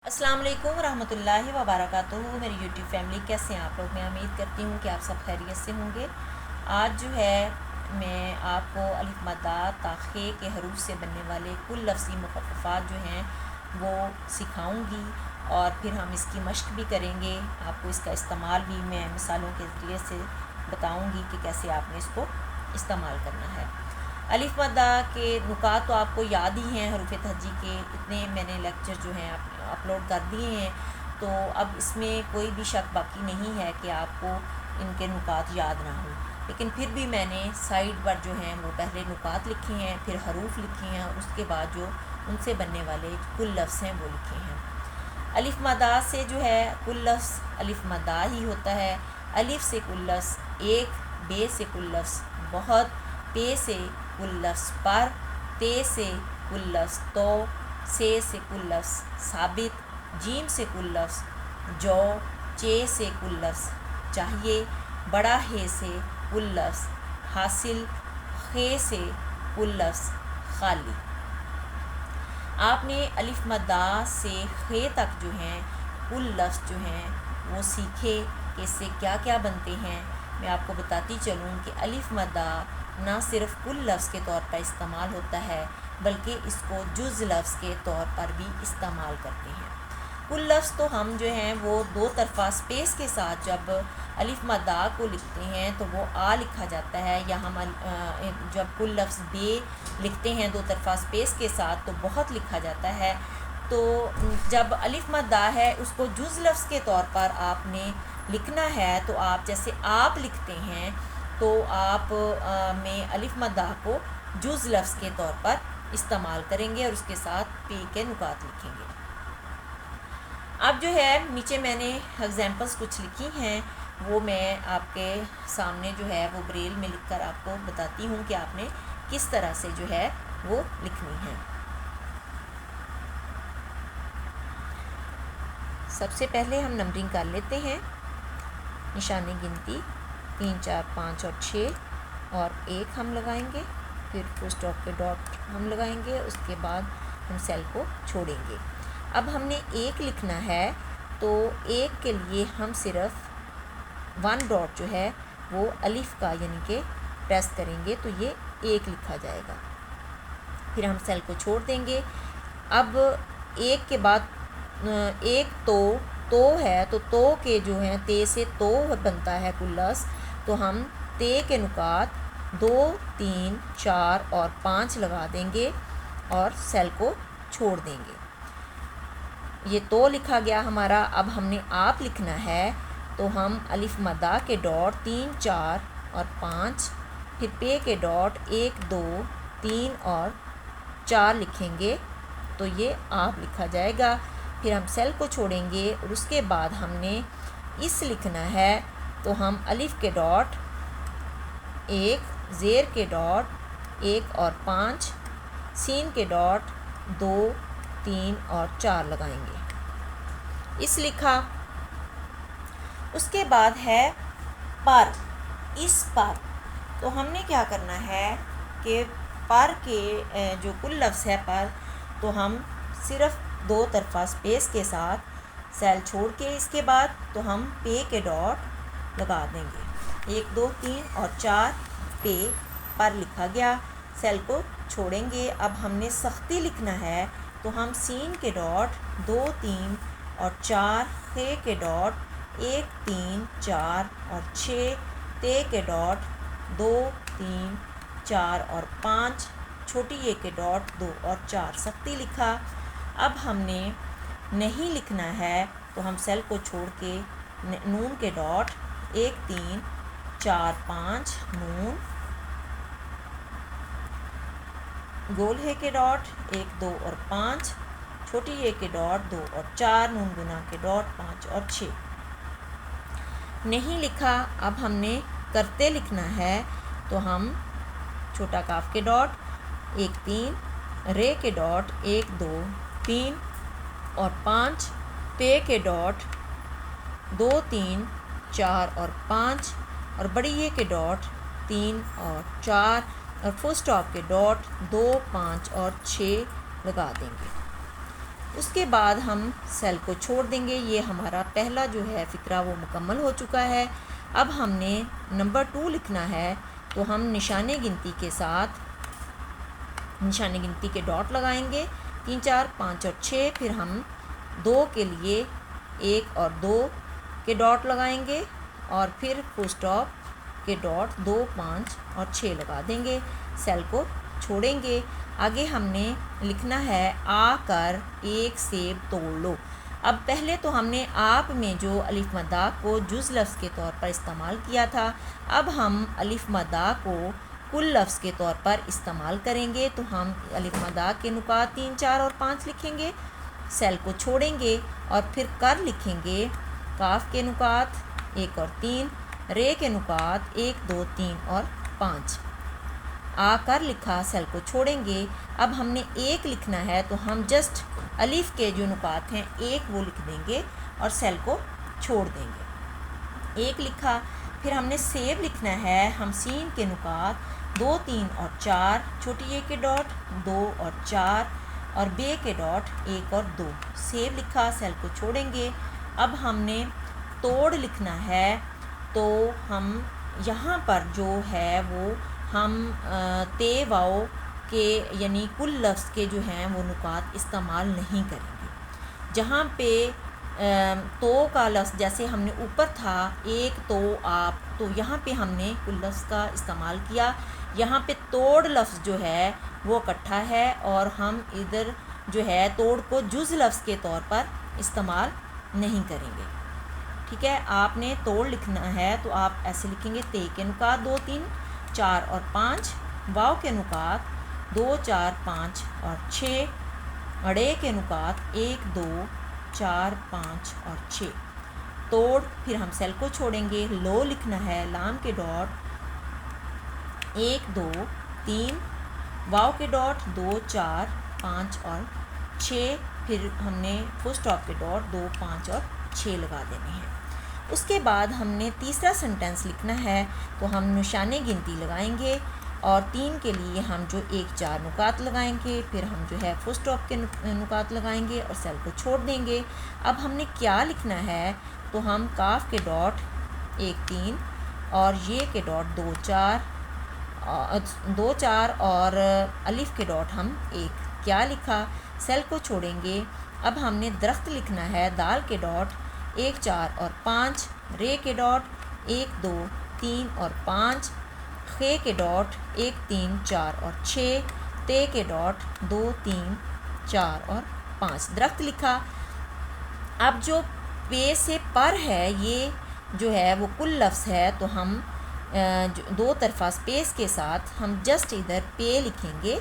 अस्सलाम वालेकुम रहमतुल्लाहि व बरकातुहू। मेरी यूट्यूब फैमिली, कैसे हैं आप लोग। मैं उम्मीद करती हूँ कि आप सब खैरियत से होंगे। आज जो है मैं आपको अलिफ मद्दा ताखे के हरूफ से बनने वाले कुल लफ्ज़ी मुख़फ़्फ़ात जो हैं वो सिखाऊंगी और फिर हम इसकी मश्क भी करेंगे। आपको इसका इस्तेमाल भी मैं मिसालों के ज़रिए से बताऊँगी कि कैसे आपने इसको इस्तेमाल करना है। अलिफ मद्दा के नुकात तो आपको याद ही हैं, हरूफ तहज्जी के इतने मैंने लेक्चर जो हैं अपलोड कर दिए हैं, तो अब इसमें कोई भी शक बाकी नहीं है कि आपको इनके नुकात याद ना हो। लेकिन फिर भी मैंने साइड पर जो हैं वो पहले नुकात लिखे हैं, फिर हरूफ लिखे हैं और उसके बाद जो उनसे बनने वाले कुल लफ्ज़ हैं वो लिखे हैं। अलिफ मद्दा से जो है कुल लफ्ज़ अलिफ मद्दा ही होता है। अलिफ से कुल लफ्ज़ एक, बे से कुल लफ्ज़ बहुत, पे से कुल लफ्ज़ पर, ते से कुल लफ्ज़ तो, से कुल लफ्ज़ साबित, जीम से कुल लफ्ज़ जो, चे से कुल लफ्ज़ चाहिए, बड़ा हे से कुल लफ्ज़ हासिल, खे से कुल लफ्ज़ खाली। आपने अलिफ मद्दा से खे तक जो हैं कुल लफ्ज़ जो हैं वो सीखे कि इससे क्या क्या बनते हैं। मैं आपको बताती चलूँ कि अलिफ मद्दा ना सिर्फ़ कुल लफ्ज़ के तौर पर इस्तेमाल होता है बल्कि इसको जुज़ लफ्ज़ के तौर पर भी इस्तेमाल करते हैं। कुल लफ्ज़ तो हम जो हैं वो दो तरफ़ा स्पेस के साथ जब अलिफ मद्दा को लिखते हैं तो वो आ लिखा जाता है, या हम जब कुल लफ्ज़ बे लिखते हैं दो तरफ़ा स्पेस के साथ तो बहुत लिखा जाता है। तो जब अलिफ मद्दा है उसको जुज़ लफ्ज़ के तौर पर आपने लिखना है तो आप जैसे आप लिखते हैं तो आप में अलिफ मद्दा को जुज़ लफ्ज़ के तौर पर इस्तेमाल करेंगे और उसके साथ पे के नुकात लिखेंगे। अब जो है नीचे मैंने एग्जांपल्स कुछ लिखी हैं, वो मैं आपके सामने जो है वो ब्रेल में लिखकर आपको बताती हूँ कि आपने किस तरह से जो है वो लिखनी है। सबसे पहले हम नंबरिंग कर लेते हैं। निशानी गिनती 3, 4, 5 और 6 और 1 हम लगाएंगे, फिर फुल स्टॉप के डॉट हम लगाएंगे, उसके बाद हम सेल को छोड़ेंगे। अब हमने 1 लिखना है तो 1 के लिए हम सिर्फ 1 डॉट जो है वो अलिफ का यानी कि प्रेस करेंगे तो ये 1 लिखा जाएगा। फिर हम सेल को छोड़ देंगे। अब 1 के बाद एक तो है तो के जो हैं ते से तो बनता है कुल लफ्ज़, तो हम ते के नुकात 2, 3, 4 और 5 लगा देंगे और सेल को छोड़ देंगे। ये तो लिखा गया हमारा। अब हमने आप लिखना है तो हम अलिफ मद्दा के डॉट 3, 4 और 5, फिर पे के डॉट 1, 2, 3 और 4 लिखेंगे तो ये आप लिखा जाएगा। फिर हम सेल को छोड़ेंगे और उसके बाद हमने इस लिखना है तो हम अलिफ के डॉट 1, ज़ेर के डॉट 1 और 5, सीन के डॉट 2, 3 और 4 लगाएंगे। इस लिखा। उसके बाद है पर, इस पर। तो हमने क्या करना है कि पर के जो कुल लफ्ज़ है पर, तो हम सिर्फ़ दो तरफ़ा स्पेस के साथ सेल छोड़ के इसके बाद तो हम पे के डॉट लगा देंगे। 1, 2, 3 और 4 पे पर लिखा गया। सेल को छोड़ेंगे। अब हमने सख्ती लिखना है तो हम सीन के डॉट 2, 3 और 4, खे के डॉट 1, 3, 4 और 6, ते के डॉट 2, 3, 4 और 5, छोटी ए के डॉट 2 और 4 सख्ती लिखा। अब हमने नहीं लिखना है तो हम सेल को छोड़ के नून के डॉट 1, 3, 4, 5 नून, गोल है के डॉट 1, 2 और 5, छोटी ए के डॉट 2 और 4, नून गुना के डॉट 5 और 6 नहीं लिखा। अब हमने करते लिखना है तो हम छोटा काफ के डॉट 1, 3, रे के डॉट 1, 2, 3 और 5, पे के डॉट 2, 3, 4 और 5 और बड़ी ए के डॉट 3 और 4 और फुल स्टॉप के डॉट 2, 5 और 6 लगा देंगे। उसके बाद हम सेल को छोड़ देंगे। ये हमारा पहला जो है फ़िक्रा वो मुकम्मल हो चुका है। अब हमने नंबर 2 लिखना है, तो हम निशाने गिनती के साथ निशाने गिनती के डॉट लगाएंगे 3 4 5 और 6। फिर हम 2 के लिए 1 और 2 के डॉट लगाएंगे और फिर फुल स्टॉप के डॉट 2 5 और 6 लगा देंगे। सेल को छोड़ेंगे। आगे हमने लिखना है आकर एक सेब तोड़ लो। अब पहले तो हमने आप में जो अलिफ मद्दा को जुज़ लफ्ज़ के तौर पर इस्तेमाल किया था, अब हम अलिफ मद्दा को कुल लफ्ज़ के तौर पर इस्तेमाल करेंगे। तो हम अलिफ मद्दा के नुकात 3 4 और 5 लिखेंगे। सेल को छोड़ेंगे और फिर कर लिखेंगे। काफ के नुकात 1 और 3, रे के नुकात 1 2 3 और 5। आकर लिखा, सेल को छोड़ेंगे। अब हमने 1 लिखना है, तो हम जस्ट अलिफ के जो नुकात हैं 1 वो लिख देंगे और सेल को छोड़ देंगे। 1 लिखा। फिर हमने सेब लिखना है। हम सीन के नुकात 2 3 और 4, छोटी ए के डॉट 2 और 4 और बे के डॉट 1 और 2। सेब लिखा, सेल को छोड़ेंगे। अब हमने तोड़ लिखना है, तो हम यहाँ पर जो है वो हम ते वाओ के यानी कुल लफ्ज़ के जो हैं वो नुकात इस्तेमाल नहीं करेंगे। जहाँ पे तो का लफ्ज़ जैसे हमने ऊपर था एक तो आप, तो यहाँ पे हमने कुल लफ्ज़ का इस्तेमाल किया। यहाँ पे तोड़ लफ्ज़ जो है वो इकट्ठा है और हम इधर जो है तोड़ को जुज़ लफ्ज़ के तौर पर इस्तेमाल नहीं करेंगे। ठीक है, आपने तोड़ लिखना है तो आप ऐसे लिखेंगे। ते के नुकात 2 3 4 और 5, वाव के नुकात 2 4 5 और 6, अड़े के नुकात 1 2 4 5 और 6। तोड़, फिर हम सेल को छोड़ेंगे। लो लिखना है, लाम के डॉट 1 2 3, वाव के डॉट 2 4 5 और 6। फिर हमने फुल स्टॉप के डॉट 2 5 और 6 लगा देने हैं। उसके बाद हमने तीसरा सेंटेंस लिखना है, तो हम निशाने गिनती लगाएंगे और 3 के लिए हम जो 1 4 नुकात लगाएंगे। फिर हम जो है फुल स्टॉप के नुकात लगाएंगे और सेल को छोड़ देंगे। अब हमने क्या लिखना है, तो हम काफ के डॉट 1 3 और ये के डॉट 2 4 और अलिफ के डॉट हम 1। क्या लिखा, सेल को छोड़ेंगे। अब हमने दरख्त लिखना है। दाल के डॉट 1 4 और 5, रे के डॉट 1 2 3 और 5, खे के डॉट 1 3 4 और 6, ते के डॉट 2 3 4 और 5। दरख्त लिखा। अब जो पे से पर है ये जो है वो कुल लफ्ज़ है, तो हम दो तरफा स्पेस के साथ हम जस्ट इधर पे लिखेंगे,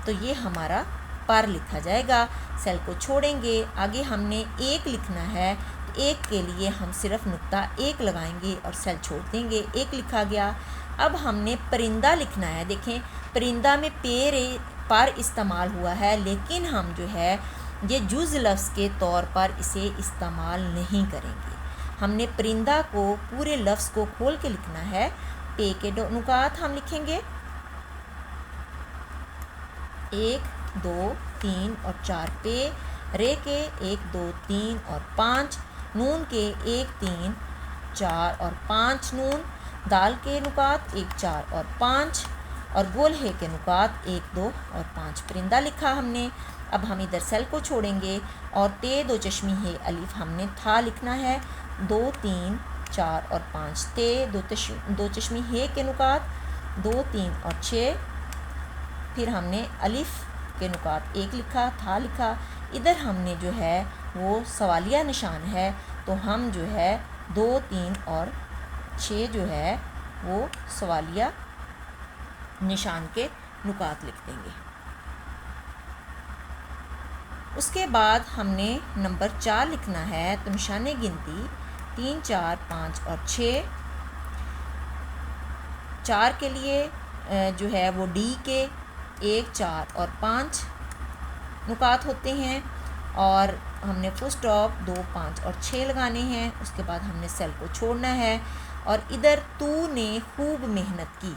तो ये हमारा पर लिखा जाएगा। सेल को छोड़ेंगे। आगे हमने 1 लिखना है, तो 1 के लिए हम सिर्फ नुक्ता 1 लगाएंगे और सेल छोड़ देंगे। 1 लिखा गया। अब हमने परिंदा लिखना है। देखें, परिंदा में पर इस्तेमाल हुआ है, लेकिन हम जो है ये जुज़ लफ्ज़ के तौर पर इसे इस्तेमाल नहीं करेंगे। हमने परिंदा को पूरे लफ्ज़ को खोल के लिखना है। पे के नुकात हम लिखेंगे 1 2 3 और 4 पे, रे के 1 2 3 और 5, नून के 1 3 4 और 5 नून, दाल के नुकात 1 4 और 5 और गोल है के नुकात 1 2 और 5। परिंदा लिखा हमने। अब हम इधर सेल को छोड़ेंगे और ते 2 चश्मी है अलिफ हमने था लिखना है। 2 3 4 और 5, ते 2 चश्मी है के नुकात 2 3 और 6। फिर हमने अलिफ के नुकात 1 लिखा, था लिखा। इधर हमने जो है वो सवालिया निशान है, तो हम जो है 2 3 और 6 जो है वो सवालिया निशान के नुकात लिख देंगे। उसके बाद हमने नंबर 4 लिखना है, तो निशाने गिनती 3 4 5 और 6। 4 के लिए जो है वो डी के 1 4 और 5 नुकात होते हैं और हमने फुल स्टॉप 2 5 और 6 लगाने हैं। उसके बाद हमने सेल को छोड़ना है और इधर तू ने खूब मेहनत की।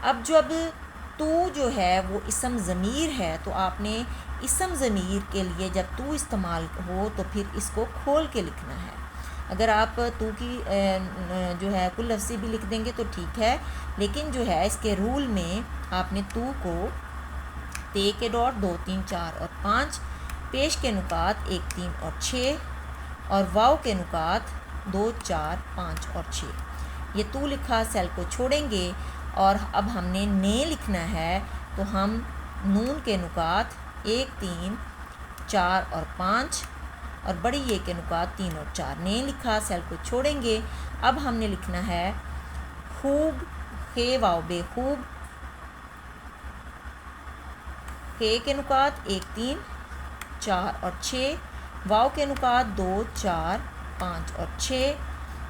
अब जब तू जो है वो इसम ज़मीर है, तो आपने इसम ज़मीर के लिए जब तू इस्तेमाल हो तो फिर इसको खोल के लिखना है। अगर आप तू की जो है कुल लफ्ज़ी भी लिख देंगे तो ठीक है, लेकिन जो है इसके रूल में आपने तू को ते के डॉट 2, 3, 4 और 5, पेश के नुकात 1, 3 और 6 और वाव के नुकात 2, 4, 5 और 6। ये तू लिखा, सेल को छोड़ेंगे और अब हमने ने लिखना है, तो हम नून के नुकात 1, 3, 4 और 5 और बड़ी ये के नुकात 3 और 4। ने लिखा, सेल को छोड़ेंगे। अब हमने लिखना है खूब, खे वाव बेखूब, खे के नुकात 1, 3, 4 और 6, वाव के नुकात 2, 4, 5 और 6,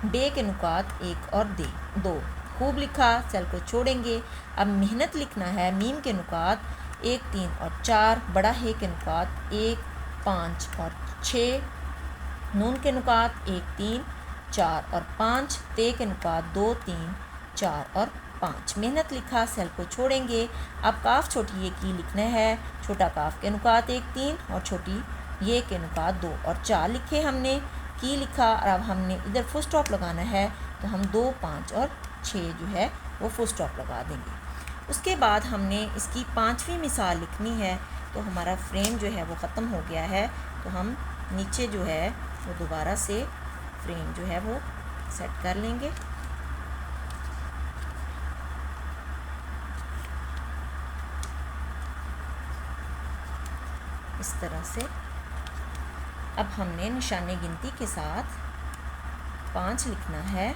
बे के नुकात 1 और 2। खूब लिखा, सेल को छोड़ेंगे। अब मेहनत लिखना है, मीम के नुकात 1, 3 और 4, बड़ा हे के नुकात 1, 5 और 6, नून के नुकात 1, 3, 4 और 5, ते के नुकात 2, 3, 4 और 5। मेहनत लिखा, सेल को छोड़ेंगे। अब काफ छोटी ये की लिखना है, छोटा काफ के नुकात 1, 3 और छोटी ये के नुकात 2 और 4 लिखे हमने, की लिखा। और अब हमने इधर फुल स्टॉप लगाना है, तो हम 2, 5 और 6 जो है वो फुल स्टॉप लगा देंगे। उसके बाद हमने इसकी 5वीं मिसाल लिखनी है, तो हमारा फ्रेम जो है वो ख़त्म हो गया है, तो हम नीचे जो है वो दोबारा से फ्रेम जो है वो सेट कर लेंगे। इस तरह से अब हमने निशाने गिनती के साथ 5 लिखना है,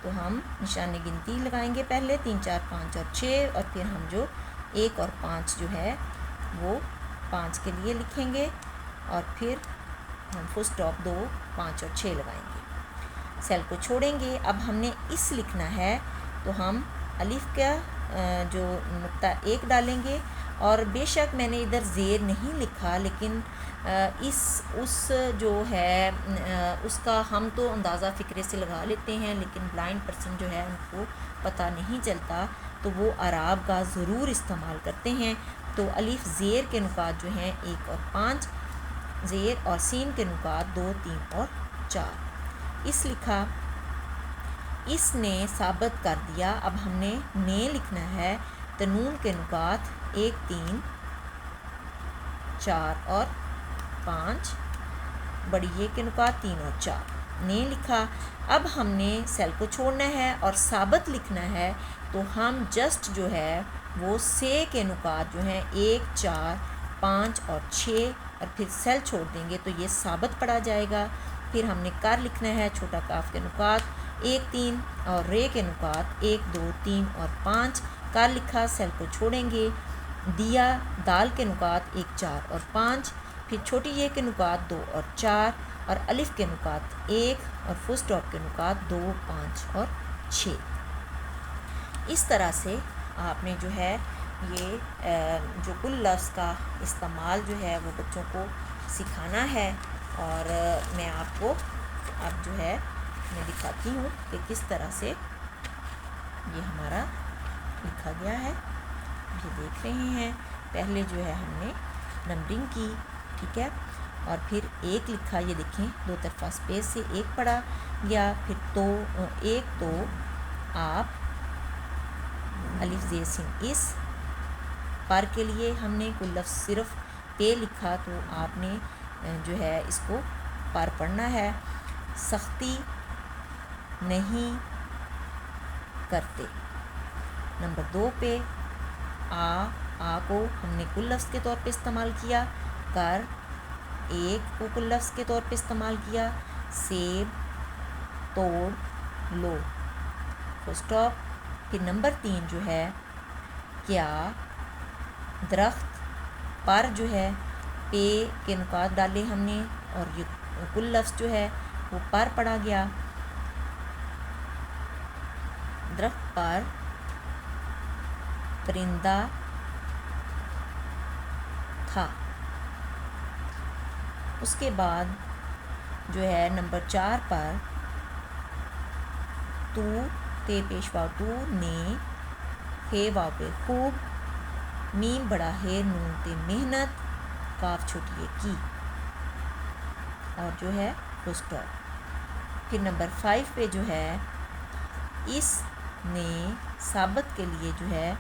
तो हम निशाने गिनती लगाएंगे पहले 3, 4, 5 और 6 और फिर हम जो 1 और 5 जो है वो 5 के लिए लिखेंगे और फिर हम फुल स्टॉप 2, 5 और 6 लगाएंगे। सेल को छोड़ेंगे। अब हमने इस लिखना है, तो हम अलिफ का जो नुक्ता 1 डालेंगे और बेशक मैंने इधर ज़ेर नहीं लिखा, लेकिन उस जो है उसका हम तो अंदाज़ा फ़िक्रे से लगा लेते हैं, लेकिन ब्लाइंड पर्सन जो है उनको पता नहीं चलता, तो वो अराब का ज़रूर इस्तेमाल करते हैं। तो अलिफ ज़ेर के नुकात जो हैं 1 और 5, ज़ेर और सीन के नुकात 2, 3 और 4। इस लिखा, इसने साबित कर दिया। अब हमने ने लिखना है, तो नून के नुकात 1, 3, 4 और 5, बड़ी ये के नुकात 3 और 4। ने लिखा। अब हमने सेल को छोड़ना है और साबित लिखना है, तो हम जस्ट जो है वो से के नुकात जो हैं 1, 4, 5 और 6 और फिर सेल छोड़ देंगे, तो ये साबित पड़ा जाएगा। फिर हमने कर लिखना है, छोटा काफ के नुकात 1, 3 और रे के नुकात 1, 2, 3 और 5। कर लिखा, सेल को छोड़ेंगे। दिया, दाल के नुकात 1, 4 और 5, फिर छोटी ये के नुकात 2 और 4 और अलिफ के नुकात 1 और फुल स्टॉप के नुकात 2, 5 और 6। इस तरह से आपने जो है ये जो कुल लफ्ज़ का इस्तेमाल जो है वो बच्चों को सिखाना है। और मैं आपको अब जो है मैं दिखाती हूँ कि किस तरह से ये हमारा लिखा गया है। ये देख रहे हैं, पहले जो है हमने नंबरिंग की, ठीक है, और फिर 1 लिखा, ये देखें 2 तरफा स्पेस से 1 पढ़ा गया। फिर तो 1 तो आप अलिफ ज़ेर सिन इस पर के लिए हमने कुल लफ्ज़ सिर्फ पे लिखा, तो आपने जो है इसको पर पढ़ना है। सख्ती नहीं करते। नंबर 2 पे आ को हमने कुल लफ्ज़ के तौर पे इस्तेमाल किया। कर 1 को कुल लफ्ज़ के तौर पे इस्तेमाल किया। सेब, तोड़, लो, फुल स्टॉप। फिर नंबर 3 जो है क्या, दरख्त, पर जो है पे के नुकात डाले हमने और ये कुल लफ्ज़ जो है वो पर पढ़ा गया। दरख्त पर परिंदा था। उसके बाद जो है नंबर 4 पर तू, ते पेशवा तू ने हे वाव पे खूब, मीम बड़ा है नून ते मेहनत, काफ छोटी है की, और जो है फुल स्टॉप। फिर नंबर 5 पे जो है इसने साबित के लिए जो है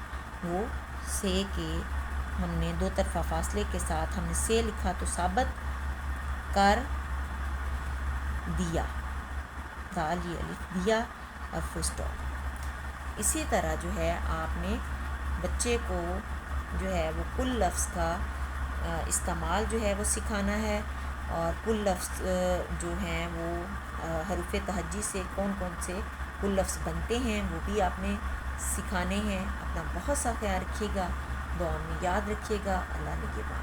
वो से के हमने दो तरफा फासले के साथ हमने से लिखा तो साबित कर दिया, दाल ये अलिफ दिया और फुल स्टॉप। इसी तरह जो है आपने बच्चे को जो है वो कुल लफ्ज़ का इस्तेमाल जो है वो सिखाना है, और कुल लफ्ज़ जो हैं वो हरूफ तहज्जी से कौन कौन से कुल लफ्ज़ बनते हैं वो भी आपने सिखाने हैं। अपना बहुत सा ख्याल रखिएगा, दुआ में याद रखिएगा। अल्लाह निगहबान।